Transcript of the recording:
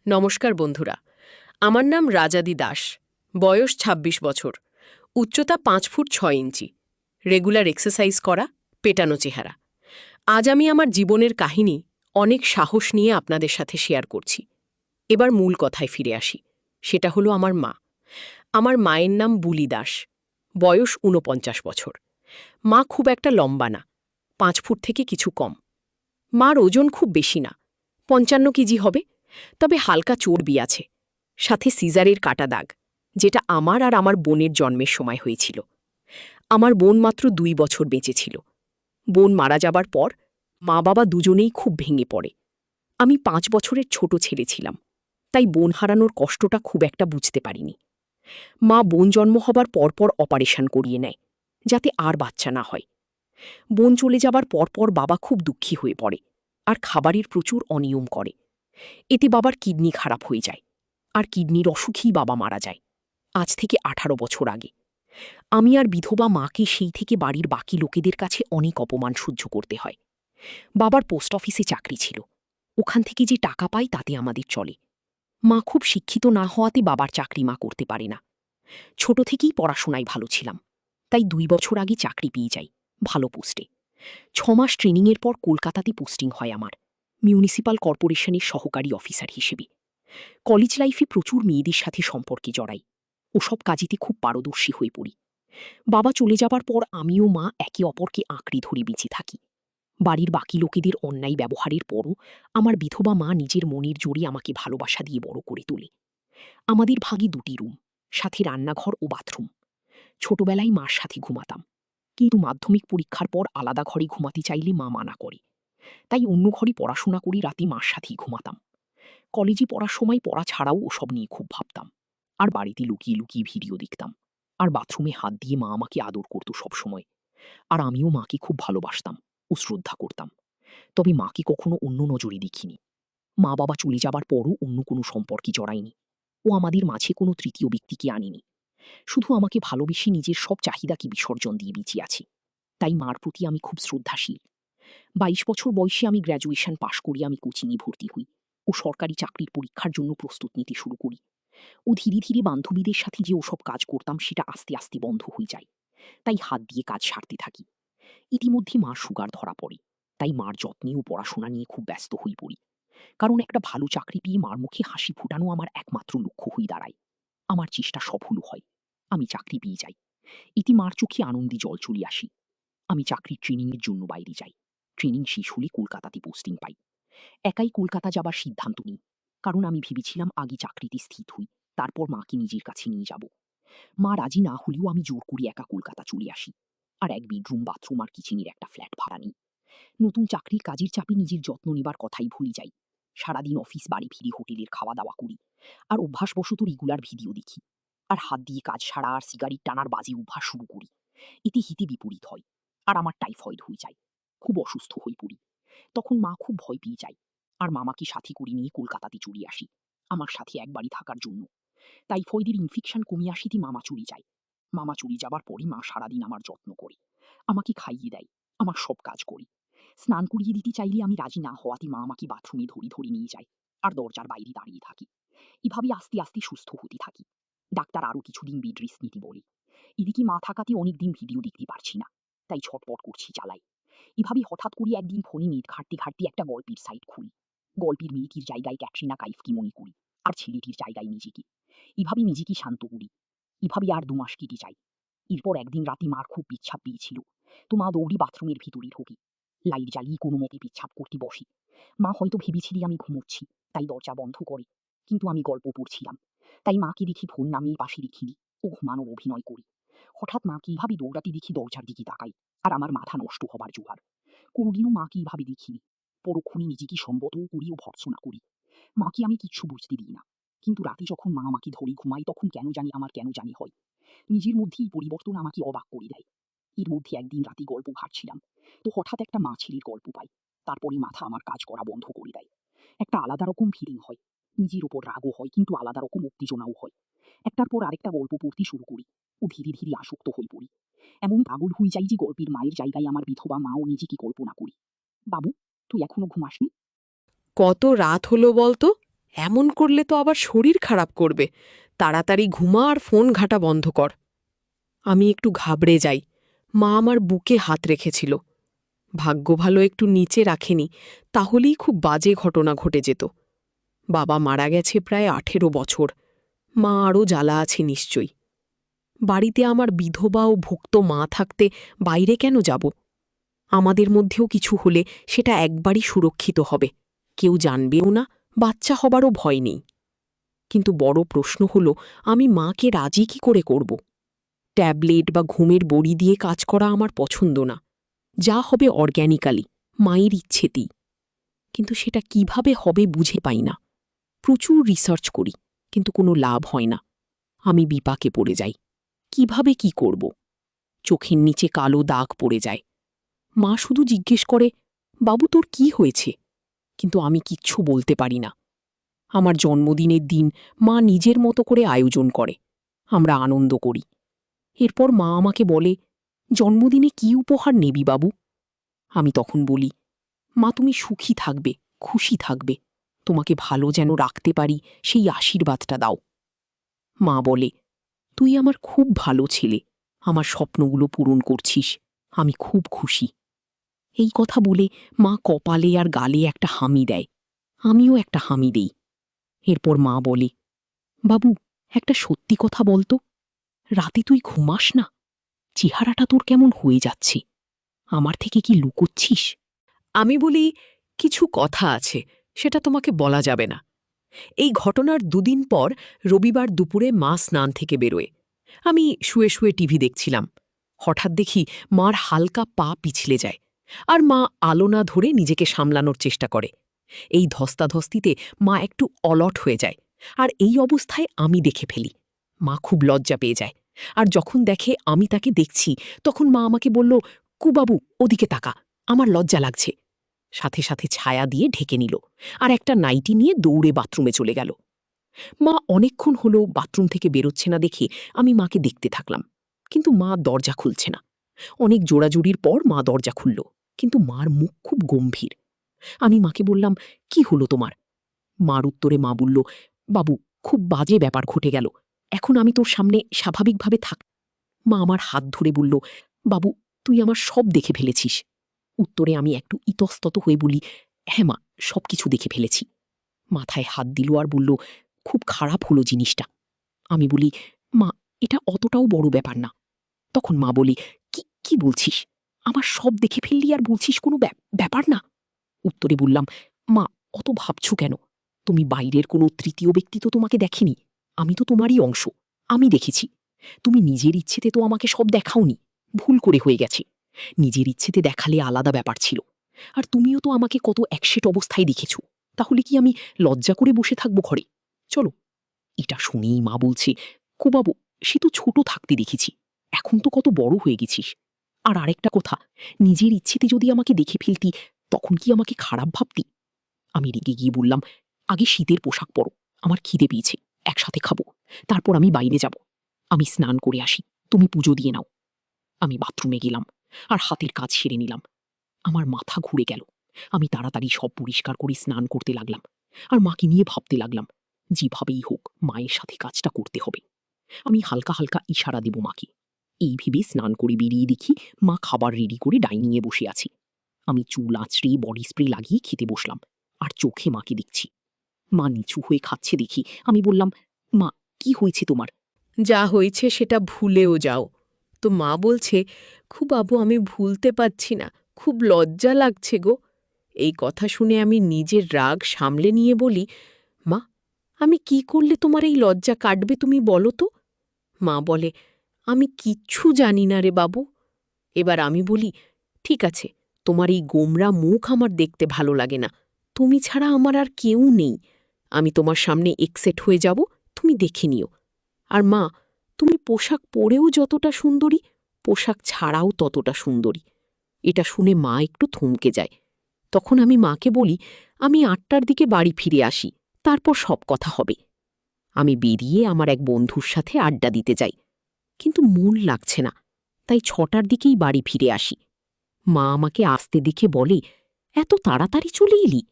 নমস্কার বন্ধুরা, আমার নাম রাজাদি দাস, বয়স ২৬ বছর, উচ্চতা ৫ ফুট ৬ ইঞ্চি, রেগুলার এক্সারসাইজ করা, পেটানো চেহারা। আজ আমি আমার জীবনের কাহিনী অনেক সাহস নিয়ে আপনাদের সাথে শেয়ার করছি। এবার মূল কথায় ফিরে আসি, সেটা হলো আমার মা। আমার মায়ের নাম বুলি দাস, বয়স ৪৯ বছর। মা খুব একটা লম্বা না, ৫ ফুট থেকে কিছু কম। মার ওজন খুব বেশি না, ৫৫ কেজি হবে, তবে হালকা চর্বি আছে, সাথে সিজারের কাটা দাগ, যেটা আমার আর আমার বোনের জন্মের সময় হয়েছিল। আমার বোন মাত্র ২ বছর বেঁচে ছিল। বোন মারা যাবার পর মা বাবা দুজনেই খুব ভেঙে পড়ে। আমি ৫ বছরের ছোট ছেলে ছিলাম, তাই বোন হারানোর কষ্টটা খুব একটা বুঝতে পারিনি। মা বোন জন্ম হবার পরপর অপারেশন করিয়ে নেয়, যাতে আর বাচ্চা না হয়। বোন চলে যাবার পরপর বাবা খুব দুঃখী হয়ে পড়ে আর খাবারের প্রচুর অনিয়ম করে। এতে বাবার কিডনি খারাপ হয়ে যায়, আর কিডনির অসুখেই বাবা মারা যায়, আজ থেকে ১৮ বছর আগে। আমি আর বিধবা মাকে সেই থেকে বাড়ির বাকি লোকেদের কাছে অনেক অপমান সহ্য করতে হয়। বাবার পোস্ট অফিসে চাকরি ছিল, ওখান থেকে যে টাকা পাই তাতে আমাদের চলে। মা খুব শিক্ষিত না হওয়াতে বাবার চাকরি মা করতে পারে না। ছোট থেকেই পড়াশোনায় ভালো ছিলাম, তাই ২ বছর আগে চাকরি পেয়ে যাই, ভালো পোস্টে। ৬ মাস ট্রেনিংয়ের পর কলকাতাতে পোস্টিং হয় আমার, মিউনিসিপ্যাল কর্পোরেশনের সহকারী অফিসার হিসেবে। কলেজ লাইফে প্রচুর মেয়েদের সাথে সম্পর্কে জড়াই, ওসব কাজেতে খুব পারদর্শী হয়ে পড়ি। বাবা চলে যাবার পর আমিও মা একে অপরকে আঁকড়ে ধরে বেঁচে থাকি। বাড়ির বাকি লোকেদের অন্যায় ব্যবহারের পরও আমার বিধবা মা নিজের মনের জোরে আমাকে ভালোবাসা দিয়ে বড় করে তোলে। আমাদের ভাগে ২টি রুম, সাথে রান্নাঘর ও বাথরুম। ছোটবেলায় মার সাথে ঘুমাতাম, কিন্তু মাধ্যমিক পরীক্ষার পর আলাদা ঘরে ঘুমাতে চাইলে মা মানা করে, তাই অন্য ঘরে পড়াশোনা করে রাতে মার সাথেই ঘুমাতাম। কলেজে পড়ার সময় পড়া ছাড়াও ওসব নিয়ে খুব ভাবতাম, আর বাড়িতে লুকিয়ে লুকিয়ে ভিডিও দেখতাম। আর বাথরুমে হাত দিয়ে মা আমাকে আদর করত সবসময়, আর আমিও মাকে খুব ভালোবাসতাম ও শ্রদ্ধা করতাম। তবে মাকে কখনো অন্য নজরে দেখিনি। মা বাবা চলে যাবার পরও অন্য কোনো সম্পর্কে জড়ায়নি, ও আমাদের মাঝে কোনো তৃতীয় ব্যক্তিকে আনেনি। শুধু আমাকে ভালোবেসে নিজের সব চাহিদাকে বিসর্জন দিয়ে বেঁচে আছি। তাই মার প্রতি আমি খুব শ্রদ্ধাশীল। ২২ বছর বয়সে আমি গ্র্যাজুয়েশন পাশ করি, আমি কোচিংয়ে ভর্তি হই ও সরকারি চাকরির পরীক্ষার জন্য প্রস্তুত নিতে শুরু করি। ও ধীরে ধীরে বান্ধবীদের সাথে যে ওসব কাজ করতাম সেটা আস্তে আস্তে বন্ধ হয়ে যায়, তাই হাত দিয়ে কাজ সারতে থাকি। ইতিমধ্যে মার সুগার ধরা পড়ে, তাই মার যত্নে ও পড়াশোনা নিয়ে খুব ব্যস্ত হয়ে পড়ি। কারণ একটা ভালো চাকরি পেয়ে মার মুখে হাসি ফোটানো আমার একমাত্র লক্ষ্য হয়ে দাঁড়ায়। আমার চেষ্টা সফল হয়, আমি চাকরি পেয়ে যাই। এতে মার চোখে আনন্দে জল চলে আসি। আমি চাকরির ট্রেনিংয়ের জন্য বাইরে যাই। ট্রেনিং শেষ হলে কলকাতাতে পোস্টিং পাই। একাই কলকাতা যাবার সিদ্ধান্ত নিই, কারণ আমি ভেবেছিলাম আগে চাকরিতে স্থিত হই, তারপর মাকে নিজের কাছে নিয়ে যাব। মা রাজি না হলেও আমি জোর করে একা কলকাতা চলে আসি, আর এক বেডরুম, বাথরুম আর কিচেনের একটা ফ্ল্যাট ভাড়া নিই। নতুন চাকরির কাজের চাপে নিজের যত্ন নেবার কথাই ভুলে যাই। সারাদিন অফিস, বাড়ি ফিরে হোটেলের খাওয়া দাওয়া করি, আর অভ্যাসবশত রেগুলার ভিডিও দেখি, আর হাত দিয়ে কাজ সারা আর সিগারেট টানার বাজে অভ্যাস শুরু করি। এতে হিতে বিপরীত হয়, আর আমার টাইফয়েড হয়ে যায়, খুব অসুস্থ হয়ে পড়ি। তখন মা খুব ভয় পেয়ে যায়, আর মামাকে সাথে করে নিয়ে কলকাতাতে চলে আসি আমার সাথে একবারই থাকার জন্য। টাইফয়েডের ইনফেকশন কমে আসিতে মামা চলে যায়। মামা চলে যাবার পরে মা সারাদিন আমার যত্ন করে, আমাকে খাইয়ে দেয়, আমার সব কাজ করে। স্নান করিয়ে দিতে চাইলে আমি রাজি না হওয়াতে মা আমাকে বাথরুমে ধরে ধরে নিয়ে যায়, আর দরজার বাইরে দাঁড়িয়ে থাকি। এভাবে আস্তে আস্তে সুস্থ হতে থাকি। ডাক্তার আরও কিছুদিন বেড রেস্ট নিতে বলে। এদিকে মা থাকাতে অনেকদিন ভিডিও দেখতে পারছি না, তাই ছটপট করছি, চালাই। এভাবে হঠাৎ করে একদিন ফোনে নেট ঘাঁটতে ঘাঁটতে একটা গল্পের সাইট খুলি। গল্পের মেয়েটির জায়গায় ক্যাটরিনা কাইফকে মনে করি, আর ছেলেটির জায়গায় নিজেকে। এভাবে নিজেকে শান্ত করি। এভাবে আর ২ মাস কেটে যায়। এরপর একদিন রাতে মার খুব পেচ্ছাপ পেয়েছিল, তো মা দৌড়ে বাথরুমের ভিতরে ঢোকে। লাইট জ্বালিয়ে কোনো মতে পেচ্ছাপ করতে বসে। মা হয়তো ভেবেছিলি আমি ঘুমোচ্ছি, তাই দরজা বন্ধ করে, কিন্তু আমি গল্প পড়ছিলাম, তাই মাকে দেখি ফোন নামিয়ে পাশে রেখে দিই ও ঘুমানোর অভিনয় করি। হঠাৎ মাকে এভাবে দৌড়াতে দেখি দরজার দিকে তাকাই, আর আমার মাথা নষ্ট হবার জোগাড়। কোনোদিনও মাকে এভাবে দেখিনি। পরক্ষণে নিজেকে সম্বতও করি ও ভর্ৎসনা করি। মাকে আমি কিচ্ছু বুঝতে দিই না, কিন্তু রাতে যখন মা আমাকে ধরে ঘুমাই তখন আমার কেন জানি হয়। নিজের মধ্যে এই পরিবর্তন আমাকে অবাক করে দেয়। এর মধ্যে একদিন রাতে গল্প ঘাঁটছিলাম, তো হঠাৎ একটা মা ছেলের গল্প পাই। তারপরে মাথা আমার কাজ করা বন্ধ করে দেয়। একটা আলাদা রকম ফিলিং হয়, নিজের ওপর রাগও হয়, কিন্তু আলাদা রকম উত্তেজনাও হয়। একটার পর আরেকটা গল্প পড়তে শুরু করি ও ধীরে ধীরে আসক্ত হয়ে পড়ি। এমন পাগল হয়ে যাই যে গল্পের মায়ের জায়গায় আমার বিধবা মাও নিজেকে কল্পনা করি। বাবু, তুই এখনো ঘুমাসনি? কত রাত হলো বলতো? এমন করলে তো আবার শরীর খারাপ করবে। তাড়াতাড়ি ঘুমা আর ফোন ঘাঁটা বন্ধ কর। আমি একটু ঘাবড়ে যাই। মা আমার বুকে হাত রেখেছিল। ভাগ্য ভালো একটু নিচে রাখেনি, তাহলেই খুব বাজে ঘটনা ঘটে যেত। বাবা মারা গেছে প্রায় 18 বছর। মা আরও জ্বালা আছে নিশ্চয়ই। বাড়িতে আমার বিধবা ও ভুক্ত মা থাকতে বাইরে কেন যাব? আমাদের মধ্যেও কিছু হলে সেটা একবারই সুরক্ষিত হবে, কেউ জানবেও না, বাচ্চা হবারও ভয় নেই। কিন্তু বড় প্রশ্ন হল, আমি মাকে রাজি কি করে করব? ট্যাবলেট বা ঘুমের বড়ি দিয়ে কাজ করা আমার পছন্দ না। যা হবে অর্গ্যানিক্যালি, মায়ের ইচ্ছেতেই। কিন্তু সেটা কিভাবে হবে বুঝে পাই না। প্রচুর রিসার্চ করি, কিন্তু কোনো লাভ হয় না। আমি বিপাকে পড়ে যাই। কিভাবে কি করব? চোখের নিচে কালো দাগ পড়ে যায়। মা শুধু জিজ্ঞেস করে, বাবু তোর কি হয়েছে? কিন্তু আমি কিচ্ছু বলতে পারি না। আমার জন্মদিনের দিন মা নিজের মতো করে আয়োজন করে, আমরা আনন্দ করি। এরপর মা আমাকে বলে, জন্মদিনে কি উপহার নেবি বাবু? আমি তখন বলি, মা তুমি সুখী থাকবে, খুশি থাকবে, তোমাকে ভালো যেন রাখতে পারি সেই আশীর্বাদটা দাও। মা বলে, তুই আমার খুব ভালো ছেলে, আমার স্বপ্নগুলো পূরণ করছিস, আমি খুব খুশি। এই কথা বলে মা কপালে আর গালে একটা হামি দেয়। আমিও একটা হামি দেই। এরপর মা বলে, বাবু একটা সত্যি কথা বলতো, রাতে তুই ঘুমাস না? চেহারাটা তোর কেমন হয়ে যাচ্ছে, আমার থেকে কি লুকোচ্ছিস? আমি বলি, কিছু কথা আছে, সেটা তোমাকে বলা যাবে না। এই ঘটনার দুদিন পর রবিবার দুপুরে মা স্নান থেকে বেরোয়। আমি শুয়ে শুয়ে টিভি দেখছিলাম। হঠাৎ দেখি মার হালকা পা পিছলে যায়, আর মা আলোনা ধরে নিজেকে সামলানোর চেষ্টা করে। এই ধস্তাধস্তিতে মা একটু অলট হয়ে যায়, আর এই অবস্থায় আমি দেখে ফেলি। মা খুব লজ্জা পেয়ে যায়, আর যখন দেখে আমি তাকে দেখছি, তখন মা আমাকে বলল, কুবাবু ওদিকে তাকা, আমার লজ্জা লাগছে। সাথে সাথে ছায়া দিয়ে ঢেকে নিল, আর একটা নাইটি নিয়ে দৌড়ে বাথরুমে চলে গেল। মা অনেকক্ষণ হলো বাথরুম থেকে বেরোচ্ছে না দেখে আমি মাকে দেখতে থাকলাম, কিন্তু মা দরজা খুলছে না। অনেক জোড়াজুড়ির পর মা দরজা খুলল, কিন্তু মার মুখ খুব গম্ভীর। আমি মাকে বললাম, কি হলো তোমার? মার উত্তরে মা বলল, বাবু খুব বাজে ব্যাপার ঘটে গেল, এখন আমি তোর সামনে স্বাভাবিকভাবে থাক। মা আমার হাত ধরে বলল, বাবু তুই আমার সব দেখে ফেলেছিস। উত্তরে আমি একটু ইতস্তত হয়ে বলি, হ্যাঁ মা, সব কিছু দেখে ফেলেছি। মাথায় হাত দিল আর বলল, খুব খারাপ হলো জিনিসটা। আমি বলি, মা এটা অতটাও বড় ব্যাপার না। তখন মা বলি, কি কি বলছিস? আমার সব দেখে ফেললি আর বলছিস কোনো ব্যাপার না? উত্তরে বললাম, মা অত ভাবছ কেন? তুমি বাইরের কোনো তৃতীয় ব্যক্তি তো তোমাকে দেখেনি, আমি তো তোমারই অংশ, আমি দেখেছি। তুমি নিজের ইচ্ছেতে তো আমাকে সব দেখাওনি, ভুল করে হয়ে গেছে। নিজের ইচ্ছেতে দেখালে আলাদা ব্যাপার ছিল। আর তুমিও তো আমাকে কত একশেট অবস্থায় দেখেছ, তাহলে কি আমি লজ্জা করে বসে থাকবো ঘরে? চলো। এটা শুনেই মা বলছে, বাবু সে তো ছোট থাকতে দেখেছি, এখন তো কত বড় হয়ে গেছিস। আর আরেকটা কথা, নিজের ইচ্ছেতে যদি আমাকে দেখে ফেলতি, তখন কি আমাকে খারাপ ভাবতি? আমি রেগে গিয়ে বললাম, আগে শীতের পোশাক পরো, আমার খিদে পেয়েছে, একসাথে খাবো, তারপর আমি বাইরে যাব। আমি স্নান করে আসি, তুমি পুজো দিয়ে নাও। আমি বাথরুমে গেলাম আর হাতের কাজ সেরে নিলাম। আমার মাথা ঘুরে গেল। আমি তাড়াতাড়ি সব পরিষ্কার করে স্নান করতে লাগলাম, আর মাকে নিয়ে ভাবতে লাগলাম, যেভাবেই হোক মায়ের সাথে কাজটা করতে হবে। আমি হালকা হালকা ইশারা দেব মাকে। এই ভেবে স্নান করে বেরিয়ে দেখি মা খাবার রেডি করে ডাইনিংয়ে বসে আছি। আমি চুল আঁচড়ে বডি স্প্রে লাগিয়ে খেতে বসলাম, আর চোখে মাকে দেখছি। মা নিচু হয়ে খাচ্ছে দেখি আমি বললাম, মা কি হয়েছে তোমার? যা হয়েছে সেটা ভুলেও যাও। তো মা বলছে, খুব বাবু আমি ভুলতে পারছি না, খুব লজ্জা লাগছে গো। এই কথা শুনে আমি নিজের রাগ সামলে নিয়ে বলি, মা আমি কি করলে তোমার এই লজ্জা কাটবে তুমি বলো তো? মা বলে, আমি কিচ্ছু জানি না রে বাবু। এবার আমি বলি, ঠিক আছে, তোমার এই গোমরা মুখ আমার দেখতে ভালো লাগে না, তুমি ছাড়া আমার আর কেউ নেই, আমি তোমার সামনে একসেট হয়ে যাব, তুমি দেখে নিও। আর মা, তুমি পোশাক পরেও যতটা সুন্দরী, পোশাক ছাড়াও ততটা সুন্দরী। এটা শুনে মা একটু থমকে যায়। তখন আমি মাকে বলি, আমি 8টার দিকে বাড়ি ফিরে আসি, তারপর সব কথা হবে। আমি বেরিয়ে আমার এক বন্ধুর সাথে আড্ডা দিতে যাই, কিন্তু মন লাগছে না, তাই 6টার দিকেই বাড়ি ফিরে আসি। মা আমাকে আসতে দেখে বলে, এত তাড়াতাড়ি চলে এলি?